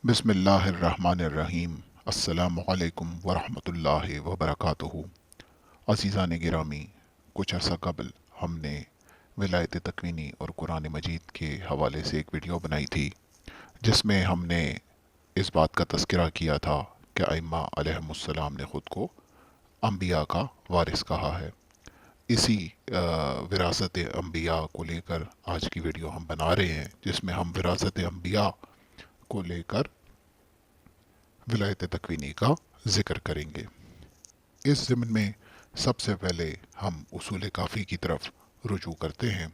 बिस्मिल्लाहिर्रहमानिर्रहीम। अस्सलामु अलैकुम वरहमतुल्लाहि वबरकातुहू। अज़ीज़ान गिरामी, कुछ अर्सा कबल हमने विलायत तकवीनी और कुरान मजीद के हवाले से एक वीडियो बनाई थी, जिसमें हमने इस बात का तज़किरा किया था कि अइम्मा अलैहिमुस्सलाम ने ख़ुद को अम्बिया का वारिस कहा है। इसी विरासत अम्बिया को लेकर आज की वीडियो हम बना रहे हैं, जिसमें हम विरासत अम्बिया को लेकर विलायत तकवीनी का जिक्र करेंगे। इस ज़िम्न में सबसे पहले हम उसूल काफ़ी की तरफ रुजू करते हैं।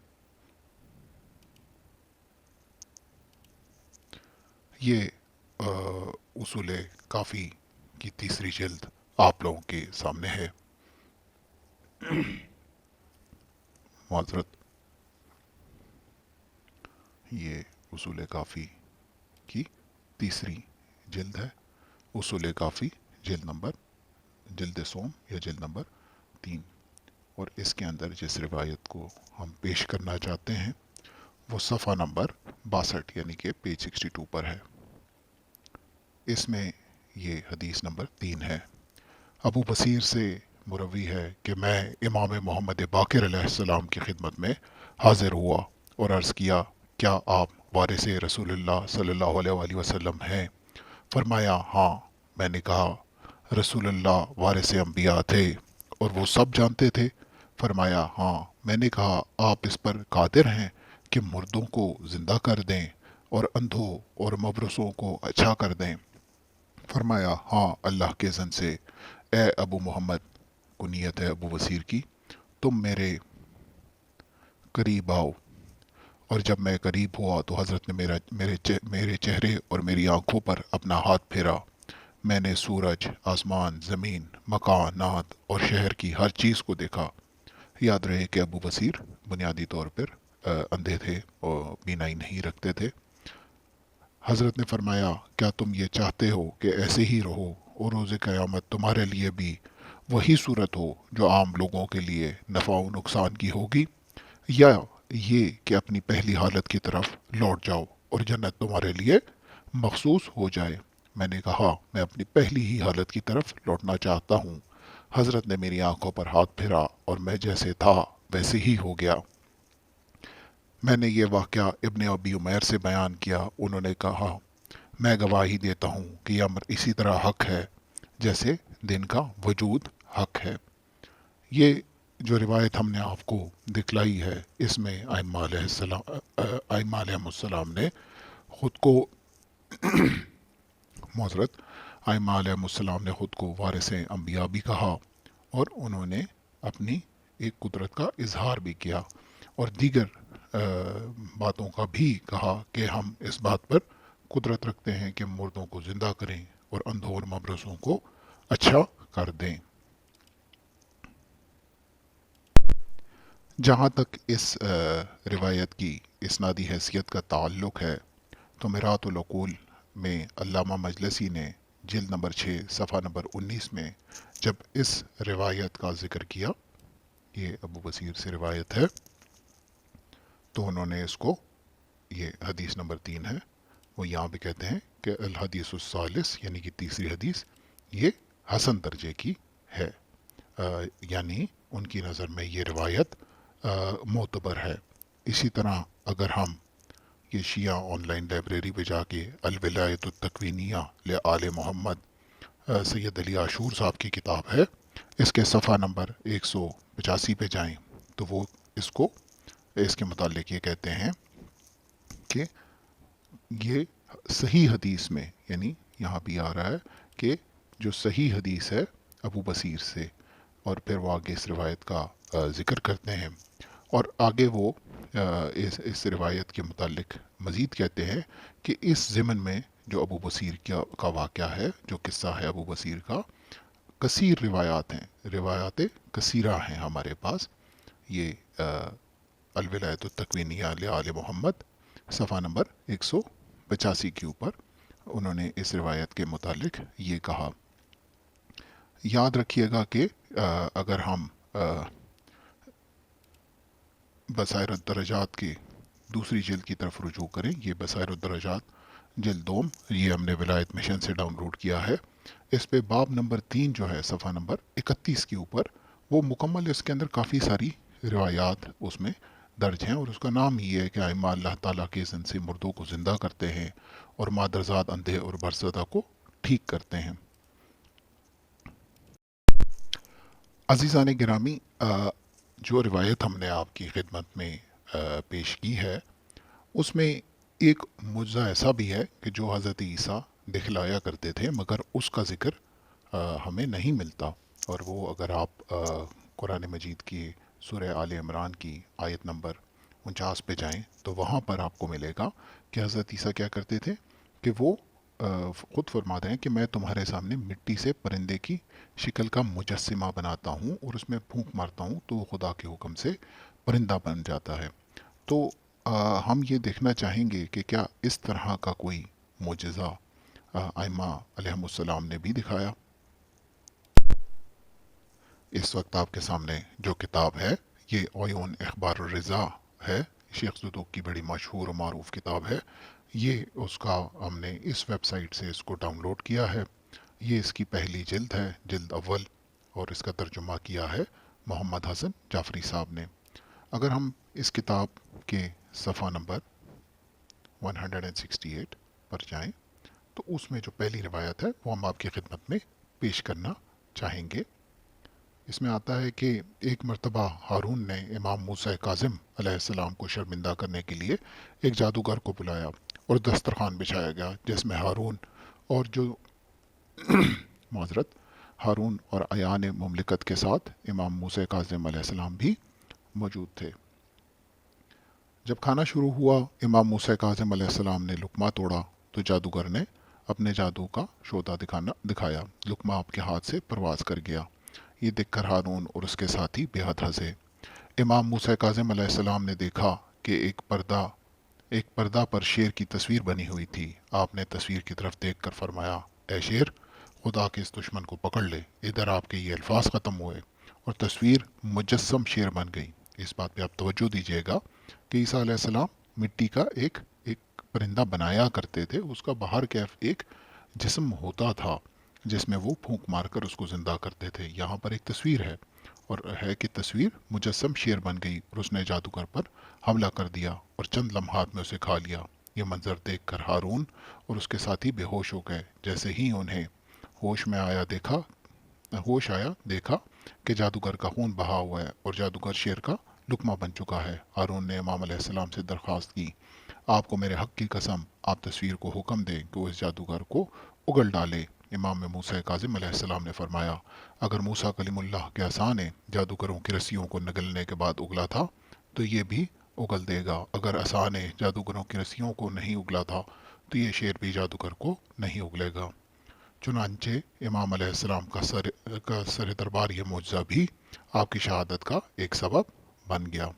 ये उसूल काफ़ी की तीसरी जिल्द आप लोगों के सामने है। माजरत, ये उसूल काफ़ी की तीसरी जिल्द है। उसूल काफ़ी जिल्द सोम या जिल्द नंबर 3, और इसके अंदर जिस रिवायत को हम पेश करना चाहते हैं वो सफ़ा नंबर 62 यानी कि पेज 62 पर है। इसमें ये हदीस नंबर 3 है। अबू बसीर से मुरवी है कि मैं इमाम मोहम्मद बाक़िर अलैहिस्सलाम की खिदमत में हाजिर हुआ और अर्ज़ किया, क्या आप वारिस रसूलुल्लाह सल्लल्लाहु अलैहि वसल्लम हैं? फरमाया, हाँ। मैंने कहा, रसूलुल्लाह वारिस अंबिया थे और वो सब जानते थे? फरमाया, हाँ। मैंने कहा, आप इस पर कादिर हैं कि मुर्दों को ज़िंदा कर दें और अंधों और मबरसों को अच्छा कर दें? फरमाया, हाँ, अल्लाह के ज़न से। ए अबू मोहम्मद, कुनियत है अबू वसीर की, तुम मेरे करीब आओ। और जब मैं करीब हुआ तो हज़रत ने मेरे चेहरे और मेरी आंखों पर अपना हाथ फेरा। मैंने सूरज, आसमान, ज़मीन, मकानात और शहर की हर चीज़ को देखा। याद रहे कि अबू बसीर बुनियादी तौर पर अंधे थे और बीनाई नहीं रखते थे। हज़रत ने फरमाया, क्या तुम ये चाहते हो कि ऐसे ही रहो और रोज़ क़यामत तुम्हारे लिए भी वही सूरत हो जो आम लोगों के लिए नफ़ा व नुकसान की होगी, या ये कि अपनी पहली हालत की तरफ लौट जाओ और जन्नत तुम्हारे लिए मखसूस हो जाए? मैंने कहा, मैं अपनी पहली ही हालत की तरफ लौटना चाहता हूँ। हज़रत ने मेरी आंखों पर हाथ फेरा और मैं जैसे था वैसे ही हो गया। मैंने ये वाक़या इब्ने अबी उमैर से बयान किया। उन्होंने कहा, मैं गवाही देता हूँ कि यह अमर इसी तरह हक है जैसे दिन का वजूद हक है। ये जो रिवायत हमने आपको दिखलाई है, इसमें आइम्मा अलैहिस्सलाम ने ख़ुद को माज़रत आइम्मा अलैहिस्सलाम ने ख़ुद को वारिस अंबिया भी कहा और उन्होंने अपनी एक कुदरत का इजहार भी किया और दीगर बातों का भी कहा कि हम इस बात पर कुदरत रखते हैं कि मुर्दों को ज़िंदा करें और अंधों और मबरसों को अच्छा कर दें। जहाँ तक इस रिवायत की इस्नादी हैसियत का ताल्लुक़ है, तो मिरातुल उक़ूल में अल्लामा मजलिसी ने जिल्द नंबर 6 सफ़ा नंबर 19 में जब इस रिवायत का ज़िक्र किया, ये अबू बसीर से रिवायत है, तो उन्होंने इसको, ये हदीस नंबर 3 है, वो यहाँ भी कहते हैं कि अल हदीसुस्सालिस यानी कि तीसरी हदीस ये हसन दर्जे की है। यानी उनकी नज़र में ये रिवायत मोतबर है। इसी तरह अगर हम ये शिया ऑनलाइन लाइब्रेरी पे जाके अल विलायत तकवीनिया ले आले मोहम्मद सैयद अली आशूर साहब की किताब है, इसके सफ़ा नंबर 185 पे जाएं तो वो इसको इसके मुतालिक ये कहते हैं कि ये सही हदीस में, यानी यहाँ भी आ रहा है कि जो सही हदीस है अबू बसीर से, और फिर वो आगे इस रिवायत का ज़िक्र करते हैं और आगे वो इस रिवायत के मुतालिक मज़ीद कहते हैं कि इस ज़िमन में जो अबू बसीर का वाक़या है, जो किस्सा है अबू बसीर का, कसीर रिवायात हैं, रिवायात कसीरा हैं हमारे पास। ये अल विलायत तकवीनिया ले आले मोहम्मद सफ़ा नंबर 185 के ऊपर उन्होंने इस रिवायत के मुतालिक ये कहा। याद रखिएगा कि अगर हम बसायर दरजात की दूसरी जिल्द की तरफ रुजू करें, ये बसायर दरजात जल्द दोम, ये हमने विलायत मिशन से डाउनलोड किया है। इस पे बाब नंबर 3 जो है सफ़ा नंबर 31 के ऊपर, वो मुकम्मल इसके अंदर काफ़ी सारी रिवायात उसमें दर्ज हैं, और उसका नाम ही है कि आइमा अल्लाह ताला के इज़्न से मुर्दों को ज़िंदा करते हैं और मादरजात अंधे और बरसदा को ठीक करते हैं। अजीज़ान गिरामी, जो रिवायत हमने आपकी खिदमत में पेश की है, उसमें एक मुज्जा ऐसा भी है कि जो हज़रत ईसा दिखलाया करते थे, मगर उसका ज़िक्र हमें नहीं मिलता। और वो अगर आप कुरान मजीद की सूरह आले इमरान की आयत नंबर 49 पे जाएं, तो वहाँ पर आपको मिलेगा कि हज़रत ईसा क्या करते थे कि वो ख़ुद फरमाते हैं कि मैं तुम्हारे सामने मिट्टी से परिंदे की शक्ल का मुजस्सिमा बनाता हूँ और उसमें फूंक मारता हूँ तो वो खुदा के हुक्म से परिंदा बन जाता है। तो हम ये देखना चाहेंगे कि क्या इस तरह का कोई मोजज़ा आइमा अलैहिस्सलाम ने भी दिखाया। इस वक्त आपके सामने जो किताब है, ये ओयून अखबार रज़ा है, शेख ज़ुदूक की बड़ी मशहूर और मारूफ किताब है। ये उसका हमने इस वेबसाइट से इसको डाउनलोड किया है। ये इसकी पहली जिल्द है, जिल्द अव्वल, और इसका तर्जुमा किया है मोहम्मद हसन जाफरी साहब ने। अगर हम इस किताब के सफ़ा नंबर 168 पर जाएं, तो उसमें जो पहली रिवायत है वो हम आपकी खिदमत में पेश करना चाहेंगे। इसमें आता है कि एक मर्तबा हारून ने इमाम मूसा काज़िम अलैहिस्सलाम को शर्मिंदा करने के लिए एक जादूगर को बुलाया और दस्तरखान बिछाया गया, जिसमें हारून और जो माजरत हारून और अयान मुमलिकत के साथ इमाम मूसा काज़िम अलैहिस्सलाम भी मौजूद थे। जब खाना शुरू हुआ, इमाम मूसा काज़िम अलैहिस्सलाम ने लुकमा तोड़ा तो जादूगर ने अपने जादू का शोधा दिखाया। लुकमा आपके हाथ से परवाज कर गया। ये देखकर हारून और उसके साथी बेहद हंसे। इमाम मूसा काज़िम अलैहिस्सलाम ने देखा कि एक पर्दा पर शेर की तस्वीर बनी हुई थी। आपने तस्वीर की तरफ देखकर फरमाया, ए शेर, खुदा के इस दुश्मन को पकड़ ले। इधर आपके ये अल्फाज ख़त्म हुए और तस्वीर मुजस्सम शेर बन गई। इस बात पे आप तवज्जो दीजिएगा कि ईसा अलैहिस्सलाम मिट्टी का एक एक परिंदा बनाया करते थे। उसका बाहर कैफ एक जिस्म होता था जिसमें वो फूंक मारकर उसको ज़िंदा करते थे। यहाँ पर एक तस्वीर है, और है कि तस्वीर मुजस्सम शेर बन गई और उसने जादूगर पर हमला कर दिया और चंद लम्हात में उसे खा लिया। ये मंजर देखकर हारून और उसके साथी बेहोश हो गए। जैसे ही उन्हें होश आया, देखा कि जादूगर का खून बहा हुआ है और जादूगर शेर का लुकमा बन चुका है। हारून ने इमाम अलैहिस्सलाम से दरख्वास्त की, आपको मेरे हक की कसम, आप तस्वीर को हुक्म दें कि वो इस जादूगर को उगल डाले। इमाम मूसा काज़िम अलैहिस्सलाम ने फरमाया, अगर मूसा कलीमुल्लाह के आसान ने जादूगरों की रस्सियों को निगलने के बाद उगला था तो ये भी उगल देगा। अगर आसान ने जादूगरों की रस्सियों को नहीं उगला था तो ये शेर भी जादूगर को नहीं उगलेगा। चुनांचे इमाम अलैहिस्सलाम का सर दरबार ये मुआजा भी आपकी शहादत का एक सबब बन गया।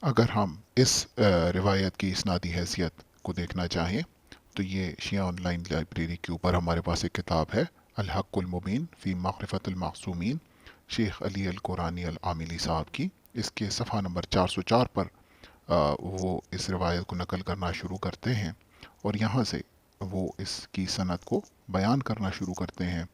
अगर हम इस रिवायत की इसनादी हैसियत को देखना चाहें, तो ये शिया ऑनलाइन लाइब्रेरी के ऊपर हमारे पास एक किताब है, अल हक़्क़ुल मुबीन फ़ी मारिफ़तुल मासूमीन, शेख अली अल कुरानी अल आमिली साहब की। इसके सफ़ा नंबर 404 पर वो इस रिवायत को नकल करना शुरू करते हैं और यहाँ से वो इसकी सनद को बयान करना शुरू करते हैं।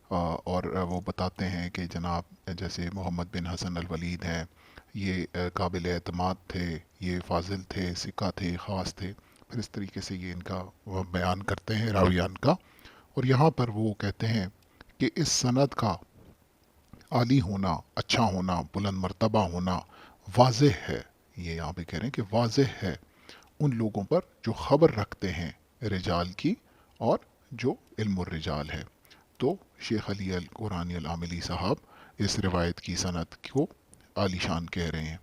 और वो बताते हैं कि जनाब जैसे मोहम्मद बिन हसन अल वलीद हैं, ये काबिल एतमाद थे, ये फाजिल थे, सिक्का थे, ख़ास थे। फिर इस तरीके से ये इनका वो बयान करते हैं रावियान का। और यहाँ पर वो कहते हैं कि इस सनद का आली होना, अच्छा होना, बुलंद मर्तबा होना वाज़ेह है। ये यहाँ पे कह रहे हैं कि वाज़ेह है उन लोगों पर जो ख़बर रखते हैं रिजाल की और जो इल्म रिजाल है। तो शेख अली अल कुरानी अल आमिली साहब इस रिवायत की सनद को आलीशान कह रहे हैं।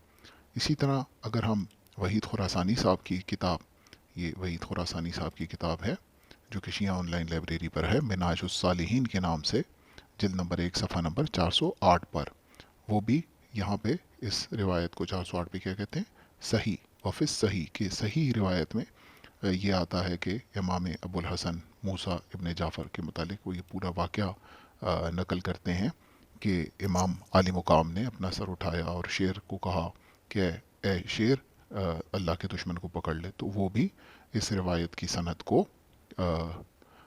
इसी तरह अगर हम वहीद खुरासानी साहब की किताब, ये वहीद खुरासानी साहब की किताब है जो कि शिया ऑनलाइन लाइब्रेरी पर है, मिनाजुस सालिहीन के नाम से, जिल्द नंबर 1 सफ़ा नंबर 408 पर, वो भी यहाँ पे इस रिवायत को 408 पे क्या कहते हैं, सही वाफिस सही कि सही रिवायत में ये आता है कि इमाम अबुल हसन मूसा इब्न जाफ़र के मुतालिक वो ये पूरा वाक़या नकल करते हैं कि इमाम आली मुकाम ने अपना सर उठाया और शेर को कहा कि ए शेर, अल्लाह के दुश्मन को पकड़ ले, तो वो भी इस रिवायत की सनद को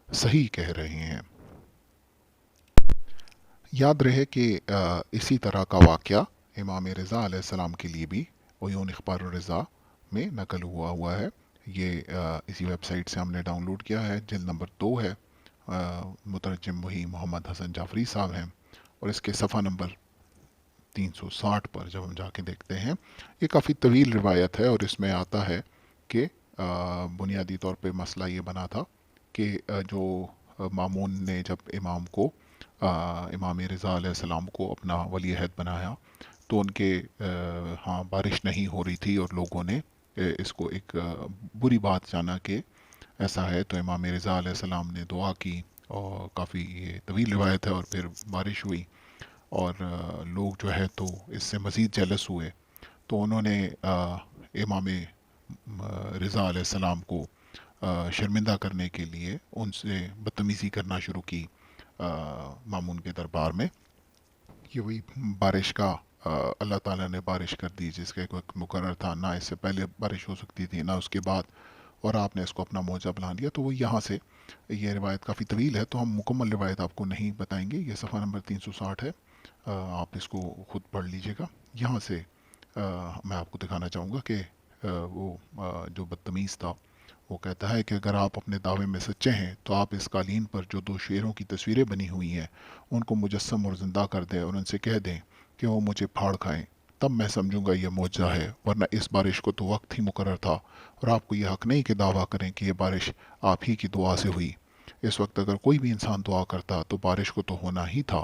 सही कह रहे हैं। याद रहे कि इसी तरह का वाक़या इमाम रज़ा अलैहिस्सलाम के लिए भी उयून इख़बार रज़ा में नकल हुआ है। ये इसी वेबसाइट से हमने डाउनलोड किया है। जिल्द नंबर 2 है। मुतरजम वही मोहम्मद हसन जाफरी साहब हैं, और इसके सफ़ा नंबर 360 पर जब हम जाके देखते हैं, ये काफ़ी तवील रिवायत है, और इसमें आता है कि बुनियादी तौर पे मसला ये बना था कि जो मामून ने जब इमाम को इमाम रज़ा अलैहिस्सलाम को अपना वली अहद बनाया, तो उनके हाँ बारिश नहीं हो रही थी, और लोगों ने इसको एक बुरी बात जाना कि ऐसा है। तो इमाम रज़ा अलैहिस्सलाम ने दुआ की, और काफ़ी ये तवील रिवायत है, और फिर बारिश हुई, और लोग जो है तो इससे मज़ीद जेलस हुए। तो उन्होंने इमाम रज़ा अलैहिस्सलाम को शर्मिंदा करने के लिए उनसे बदतमीज़ी करना शुरू की मामून के दरबार में। ये वही बारिश का अल्लाह ताला ने बारिश कर दी जिसका एक वक्त मुकर्रर था, ना इससे पहले बारिश हो सकती थी ना उसके बाद, और आपने इसको अपना मौजा बना लिया। तो वो यहाँ से ये रिवायत काफ़ी तवील है, तो हम मुकम्मल रिवायत आपको नहीं बताएंगे। ये सफ़ा नंबर 360 है, आप इसको खुद पढ़ लीजिएगा। यहाँ से मैं आपको दिखाना चाहूँगा कि वो जो बदतमीज़ था, वो कहता है कि अगर आप अपने दावे में सच्चे हैं तो आप इस कालीन पर जो 2 शेरों की तस्वीरें बनी हुई हैं उनको मुजस्सम और ज़िंदा कर दें, और उनसे कह दें कि वो मुझे फाड़ खाएं। तब मैं समझूंगा ये मौजज़ा है, वरना इस बारिश को तो वक्त ही मुकर्रर था, और आपको ये हक नहीं कि दावा करें कि ये बारिश आप ही की दुआ से हुई। इस वक्त अगर कोई भी इंसान दुआ करता तो बारिश को तो होना ही था।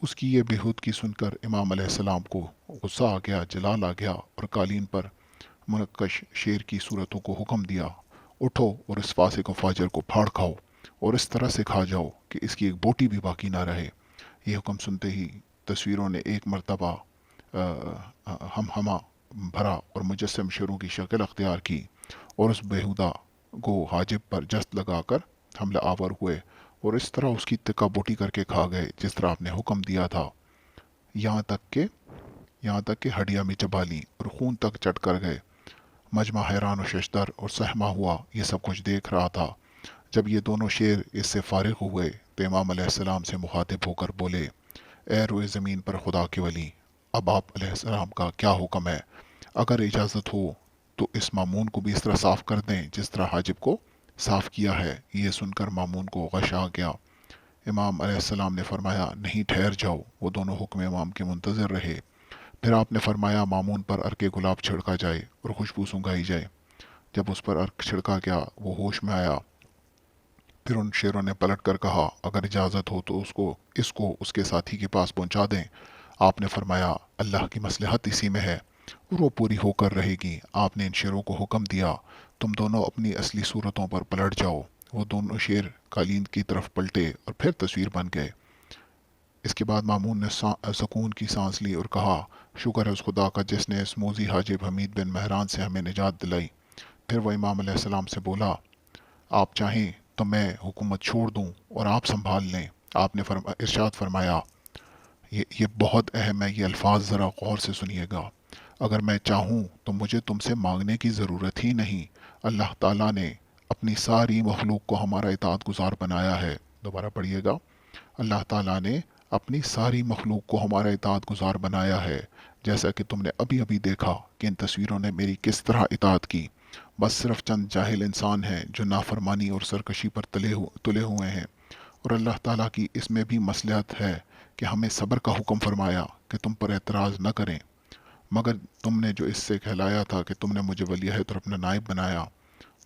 उसकी ये बेहूदगी सुनकर इमाम अलैहिस्सलाम को गुस्सा आ गया, जलाल आ गया, और कालीन पर मुनक्कश शेर की सूरतों को हुक्म दिया, उठो और इस फासिक व फाजिर को फाड़ खाओ, और इस तरह से खा जाओ कि इसकी एक बोटी भी बाकी ना रहे। ये हुक्म सुनते ही तस्वीरों ने एक मरतबा हम हमा भरा और मुजस्सम शेरों की शक्ल अख्तियार की, और उस बेहुदा को हाजिब पर जस्त लगाकर हमला आवर हुए, और इस तरह उसकी तिक्का बोटी करके खा गए जिस तरह आपने हुक्म दिया था। यहाँ तक के यहाँ तक कि हड्डियाँ भी चबा ली और खून तक चट कर गए। मजमा हैरान और शशदर और सहमा हुआ ये सब कुछ देख रहा था। जब ये दोनों शेर इससे फारिग हुए तो इमाम अलैहिस्सलाम से मुखातिब होकर बोले, ए रोए ज़मीन पर खुदा के वली, अब आप अलैहिस्सलाम का क्या हुक्म है? अगर इजाज़त हो तो इस मामून को भी इस तरह साफ़ कर दें जिस तरह हाजिब को साफ़ किया है। ये सुनकर मामून को गश आ गया। इमाम अलैहिस्सलाम ने फरमाया, नहीं, ठहर जाओ। वो दोनों हुक्म इमाम के मुंतज़िर रहे। फिर आपने फरमाया, मामून पर अर्क गुलाब छिड़का जाए और खुशबू सूंघाई जाए। जब उस पर अर्क छिड़का गया वो होश में आया। फिर उन शेरों ने पलट कर कहा, अगर इजाज़त हो तो इसको उसके साथी के पास पहुंचा दें। आपने फरमाया, अल्लाह की मसलहत इसी में है और वो पूरी होकर रहेगी। आपने इन शेरों को हुक्म दिया, तुम दोनों अपनी असली सूरतों पर पलट जाओ। वो दोनों शेर कालीन की तरफ पलटे और फिर तस्वीर बन गए। इसके बाद मामून ने सुकून की सांस ली और कहा, शुक्र है उस खुदा का जिसने इस मोजी हाजिब हमीद बिन महरान से हमें निजात दिलाई। फिर वह इमाम अलैहिस्सलाम से बोला, आप चाहें तो मैं हुकूमत छोड़ दूं और आप संभाल लें। आपने इरशाद फरमाया, ये बहुत अहम है, ये अल्फाज ज़रा गौर से सुनिएगा। अगर मैं चाहूँ तो मुझे तुमसे मांगने की ज़रूरत ही नहीं। अल्लाह ताला ने अपनी सारी मखलूक को हमारा इताअत गुजार बनाया है। दोबारा पढ़िएगा। अल्लाह ताला ने अपनी सारी मखलूक को हमारा इताअत गुजार बनाया है, जैसा कि तुमने अभी अभी देखा कि इन तस्वीरों ने मेरी किस तरह इताअत की। बस सिर्फ चंद जाहिल इंसान हैं जो नाफरमानी और सरकशी पर तुले हुए हैं, और अल्लाह ताला की इसमें भी मसलहत है कि हमें सब्र का हुक्म फरमाया कि तुम पर एतराज़ न करें। मगर तुमने जो इससे कहलाया था कि तुमने मुझे वलीअहद और अपना नायब बनाया,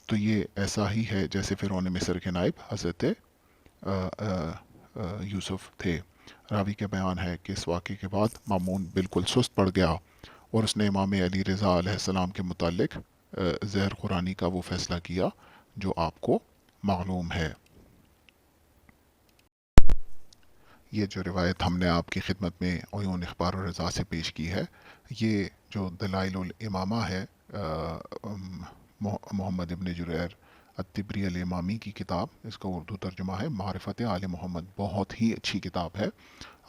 तो ये ऐसा ही है जैसे फ़िरौन मिस्र के नायब हज़रत यूसुफ थे। रावी के बयान है कि इस वाक़े के बाद मामून बिल्कुल सुस्त पड़ गया, और उसने इमाम अली रज़ा अलैहिस्सलाम के मुतालिक ज़हर खुरानी का वो फ़ैसला किया जो आपको मालूम है। ये जो रिवायत हमने आपकी खिदमत में उयून इख़बार और रज़ा से पेश की है, ये जो दलाइल इमामा है मोहम्मद इब्न जुरैर अत्तिबरी अल इमामी की किताब, इसका उर्दू तर्जुमा है मारिफत आले मोहम्मद। बहुत ही अच्छी किताब है,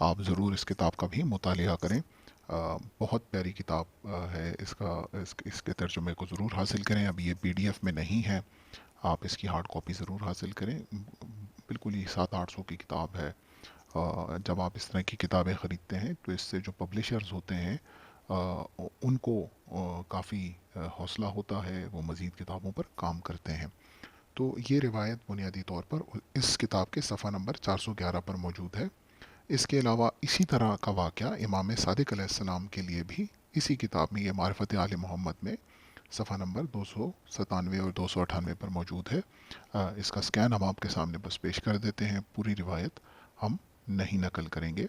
आप ज़रूर इस किताब का भी मुतालिया करें। بہت پیاری کتاب ہے، اس کے ترجمے کو ضرور حاصل کریں. اب یہ PDF میں نہیں ہے، آپ اس کی ہارڈ کاپی ضرور حاصل کریں. بالکل ہی 700-800 کی کتاب ہے. جب آپ اس طرح کی کتابیں خریدتے ہیں تو اس سے جو پبلشرز ہوتے ہیں ان کو کافی حوصلہ ہوتا ہے، وہ مزید کتابوں پر کام کرتے ہیں. تو یہ روایت بنیادی طور پر اس کتاب کے صفحہ نمبر 411 پر موجود ہے. اس کے علاوہ اسی طرح کا واقعہ امام صادق علیہ السلام کے لیے بھی اسی کتاب میں، یہ معرفت آل محمد میں صفحہ نمبر 297 اور 298 پر موجود ہے. اس کا سکین ہم آپ کے سامنے بس پیش کر دیتے ہیں، پوری روایت ہم نہیں نقل کریں گے.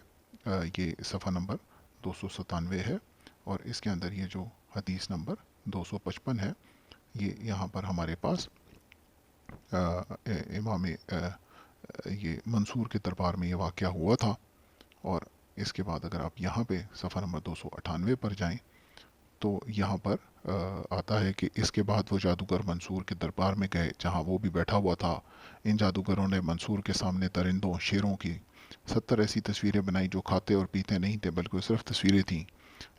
یہ صفحہ نمبر 297 ہے اور اس کے اندر یہ جو حدیث نمبر 255 ہے، یہ یہاں پر ہمارے پاس امام یہ منصور کے دربار میں یہ واقعہ ہوا تھا. اور اس کے بعد اگر آپ یہاں پہ صفحہ نمبر 298 پر جائیں تو یہاں پر آتا ہے کہ اس کے بعد وہ جادوگر منصور کے دربار میں گئے جہاں وہ بھی بیٹھا ہوا تھا. ان جادوگروں نے منصور کے سامنے درندوں، شیروں کی 70 ایسی تصویریں بنائی جو کھاتے اور پیتے نہیں تھے بلکہ صرف تصویریں تھیں.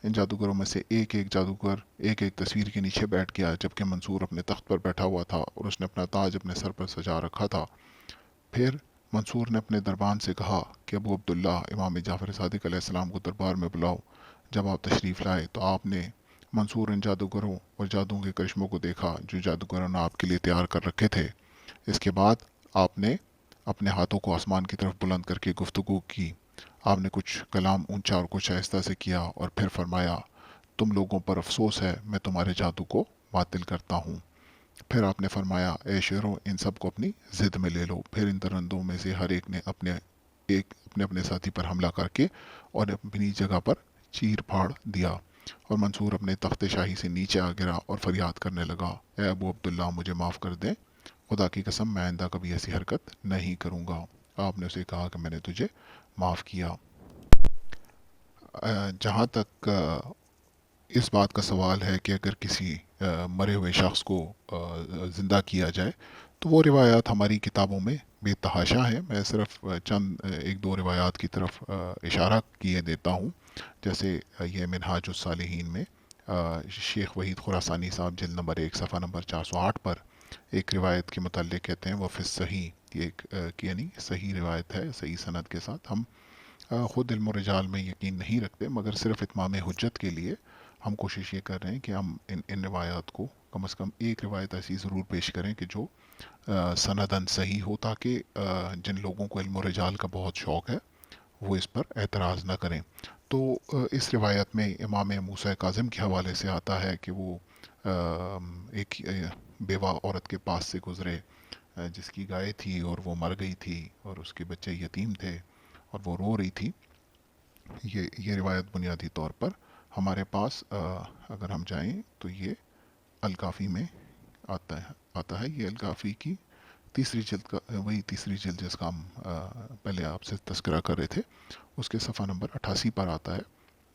ان جادوگروں میں سے ایک ایک جادوگر ایک ایک تصویر کے نیچے بیٹھ گیا جبکہ منصور اپنے تخت پر بیٹھا ہوا تھا اور اس نے اپنا تاج اپنے سر پر سجا رکھا تھا. پھر منصور نے اپنے دربان سے کہا کہ ابو عبداللہ امام جعفر صادق علیہ السلام کو دربار میں بلاؤ. جب آپ تشریف لائے تو آپ نے منصور ان جادوگروں اور جادو کے کرشموں کو دیکھا جو جادوگروں نے آپ کے لیے تیار کر رکھے تھے. اس کے بعد آپ نے اپنے ہاتھوں کو آسمان کی طرف بلند کر کے گفتگو کی. آپ نے کچھ کلام اونچا اور کچھ آہستہ سے کیا اور پھر فرمایا تم لوگوں پر افسوس ہے، میں تمہارے جادو کو باطل کرتا ہوں. پھر آپ نے فرمایا اے شیرو ان سب کو اپنی ضد میں لے لو. پھر ان درندوں میں سے ہر ایک نے اپنے ساتھی پر حملہ کر کے اور اپنی جگہ پر چیر پھاڑ دیا اور منصور اپنے تخت شاہی سے نیچے آ گرا اور فریاد کرنے لگا اے ابو عبداللہ مجھے معاف کر دیں، خدا کی قسم میں آئندہ کبھی ایسی حرکت نہیں کروں گا. آپ نے اسے کہا کہ میں نے تجھے معاف کیا. جہاں تک اس بات کا سوال ہے کہ اگر کسی مرے ہوئے شخص کو زندہ کیا جائے تو وہ روایات ہماری کتابوں میں بے تحاشا ہیں. میں صرف چند ایک دو روایات کی طرف اشارہ کیے دیتا ہوں. جیسے یہ منہاج الصالحین میں شیخ وحید خراسانی صاحب جلد نمبر 1 صفحہ نمبر 408 پر ایک روایت کے متعلق کہتے ہیں وہ فی صحیح، یہ ایک یعنی صحیح روایت ہے صحیح سند کے ساتھ. ہم خود علم و رجال میں یقین نہیں رکھتے مگر صرف اتمام حجت کے لیے ہم کوشش یہ کر رہے ہیں کہ ہم ان روایات کو کم از کم ایک روایت ایسی ضرور پیش کریں کہ جو سندن صحیح ہو تاکہ جن لوگوں کو علم و رجال کا بہت شوق ہے وہ اس پر اعتراض نہ کریں. تو اس روایت میں امام موسیٰ کاظم کے حوالے سے آتا ہے کہ وہ ایک بیوہ عورت کے پاس سے گزرے جس کی گائے تھی اور وہ مر گئی تھی اور اس کے بچے یتیم تھے اور وہ رو رہی تھی. یہ روایت بنیادی طور پر ہمارے پاس اگر ہم جائیں تو یہ الکافی میں آتا ہے. یہ الکافی کی تیسری جلد کا وہی تیسری جلد جس کا ہم پہلے آپ سے تذکرہ کر رہے تھے اس کے صفحہ نمبر 88 پر آتا ہے.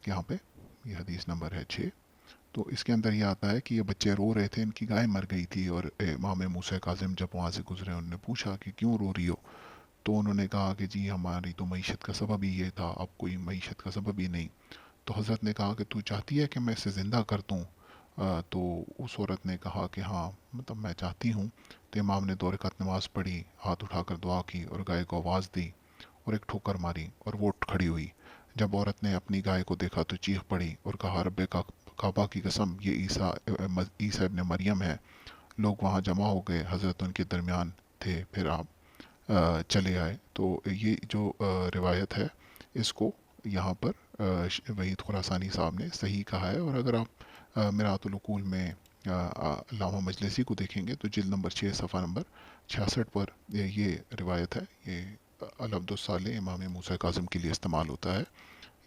یہاں پہ یہ حدیث نمبر ہے 6. تو اس کے اندر یہ آتا ہے کہ یہ بچے رو رہے تھے، ان کی گائے مر گئی تھی اور امام موسیٰ کاظم جب وہاں سے گزرے انہوں نے پوچھا کہ کیوں رو رہی ہو، تو انہوں نے کہا کہ جی ہماری تو معیشت کا سبب ہی یہ تھا، اب کوئی معیشت کا سبب ہی نہیں. تو حضرت نے کہا کہ تو چاہتی ہے کہ میں اسے زندہ کر دوں؟ تو اس عورت نے کہا کہ ہاں مطلب میں چاہتی ہوں. تو امام نے 2 رکعت نماز پڑھی، ہاتھ اٹھا کر دعا کی اور گائے کو آواز دی اور ایک ٹھوکر ماری اور وہ اٹھ کھڑی ہوئی. جب عورت نے اپنی گائے کو دیکھا تو چیخ پڑی اور کہا رب کعبہ کی قسم یہ عیسیٰ ابن مریم ہے. لوگ وہاں جمع ہو گئے، حضرت ان کے درمیان تھے، پھر آپ چلے آئے. تو یہ جو روایت ہے اس کو یہاں پر وحید خراسانی صاحب نے صحیح کہا ہے. اور اگر آپ میرات العقول میں علامہ مجلسی کو دیکھیں گے تو جلد نمبر 6 صفحہ نمبر 66 پر یہ روایت ہے. یہ العبد الصالح امام موسیٰ کاظم کے لیے استعمال ہوتا ہے.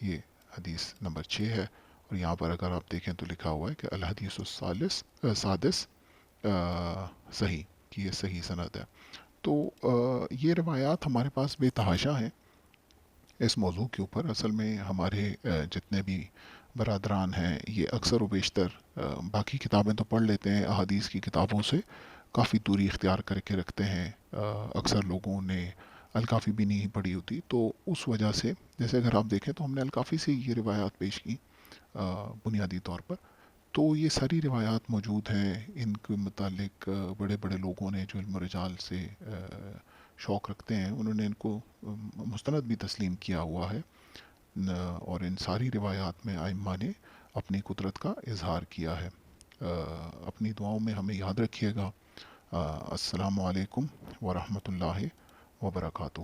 یہ حدیث نمبر 6 ہے اور یہاں پر اگر آپ دیکھیں تو لکھا ہوا ہے کہ الحدیث السادس صحیح، کہ یہ صحیح سند ہے. تو یہ روایات ہمارے پاس بے تحاشا ہیں اس موضوع کے اوپر. اصل میں ہمارے جتنے بھی برادران ہیں یہ اکثر و بیشتر باقی کتابیں تو پڑھ لیتے ہیں، احادیث کی کتابوں سے کافی دوری اختیار کر کے رکھتے ہیں. اکثر لوگوں نے الکافی بھی نہیں پڑھی ہوتی، تو اس وجہ سے جیسے اگر آپ دیکھیں تو ہم نے الکافی سے یہ روایات پیش کی بنیادی طور پر. تو یہ ساری روایات موجود ہیں. ان کے متعلق بڑے بڑے لوگوں نے جو علم و رجال سے شوق رکھتے ہیں انہوں نے ان کو مستند بھی تسلیم کیا ہوا ہے. اور ان ساری روایات میں ائمہ نے اپنی قدرت کا اظہار کیا ہے. اپنی دعاؤں میں ہمیں یاد رکھیے گا. السلام علیکم ورحمۃ اللہ وبرکاتہ.